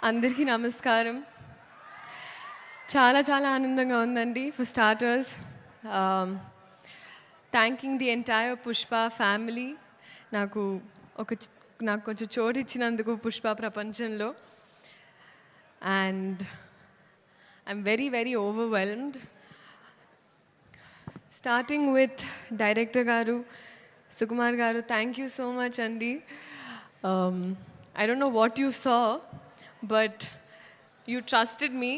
అందరికీ నమస్కారం. చాలా చాలా ఆనందంగా ఉందండి. For starters thanking the entire Pushpa family నాకు ఒక నాకు కొంచెం చోటు ఇచ్చినందుకు పుష్ప ప్రపంచంలో. And I'm very very overwhelmed. Starting with director గారు సుకుమార్ గారు, థ్యాంక్ యూ సో మచ్ అండి. I don't know what you saw, but you trusted me.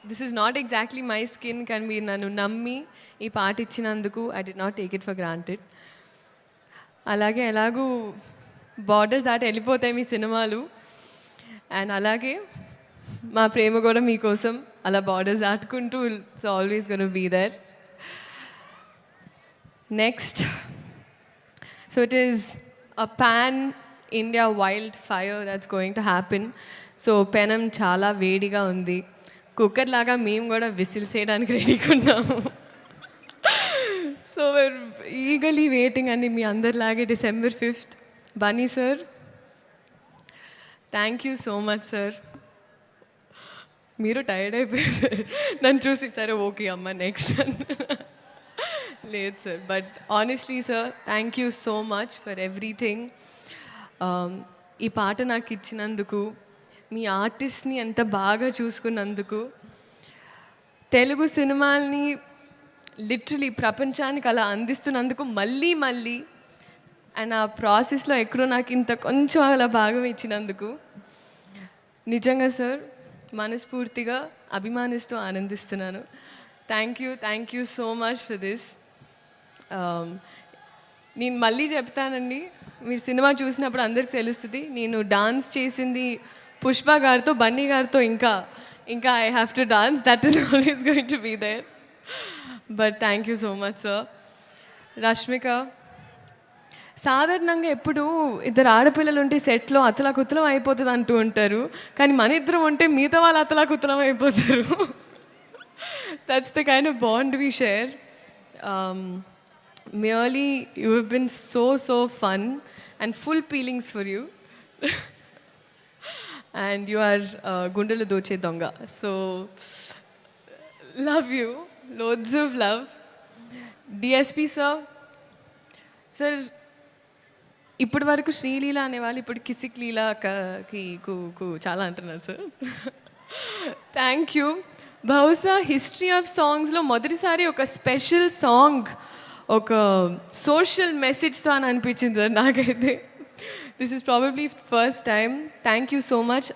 This is not exactly my skin. Can be nanu nammi ee part ichinanduku I did not take it for granted. Alage elagu borders daati ellipotayi mee cinemalu, and alage ma prema kuda mee kosam ala borders daatukuntu it's always going to be there. Next, so it is a pan India wildfire that's going to happen. So పెనం చాలా వేడిగా ఉంది. Cooker లాగా మేము కూడా whistle చేయడానికి రెడీగా ఉన్నాము. సో వేర్ ఈగలీ వెయిటింగ్ అండి మీ అందరిలాగే December 5th. Bunny sir, thank you so much sir. మీరు టైర్డ్ అయిపోయారు నన్ను చూసి, సరే ఓకే అమ్మ నెక్స్ట్ లేదు sir. But honestly sir, thank you so much for everything. ఈ పాట నాకు ఇచ్చినందుకు, మీ ఆర్టిస్ట్ని ఎంత బాగా చూసుకున్నందుకు, తెలుగు సినిమాల్ని లిటరలీ ప్రపంచానికి అలా అందిస్తున్నందుకు మళ్ళీ మళ్ళీ, అండ్ ఆ ప్రాసెస్లో ఎక్కడో నాకు ఇంత కొంచెం అలా భాగం ఇచ్చినందుకు నిజంగా సార్ మనస్ఫూర్తిగా అభిమానిస్తూ ఆనందిస్తున్నాను. Thank you so much for this. నేను మళ్ళీ చెప్తానండి, మీరు సినిమా చూసినప్పుడు అందరికి తెలుస్తుంది నేను డాన్స్ చేసింది పుష్ప గారితో, బన్నీ గారితో. ఇంకా I have to dance, that is always going to be there. But thank you so much sir. Rashmika, సాధారణంగా ఎప్పుడు ఇద్దరు ఆడపిల్లలు ఉంటే సెట్లో అతలాకుతలం అయిపోతుంది అంటూ ఉంటారు, కానీ మన ఇద్దరం ఉంటే మిగతా వాళ్ళు అతలాకుతలం అయిపోతారు. That's the kind of bond we share. Merely, you have been so fun and full feelings for you. And you are Gundelu Doche Donga. So, love you. Loads of love. DSP sir. Sir, ఇప్పటి వరకు శ్రీలీల అనేవాళ్ళు ఇప్పుడు కిసిక్ లీలాకి చాలా అంటున్నారు sir. Thank you. బహుశా history of సాంగ్స్లో మొదటిసారి ఒక స్పెషల్ సాంగ్ ఒక సోషల్ మెసేజ్తో అని అనిపించింది సార్ నాకైతే. This is probably first time. Thank you so much.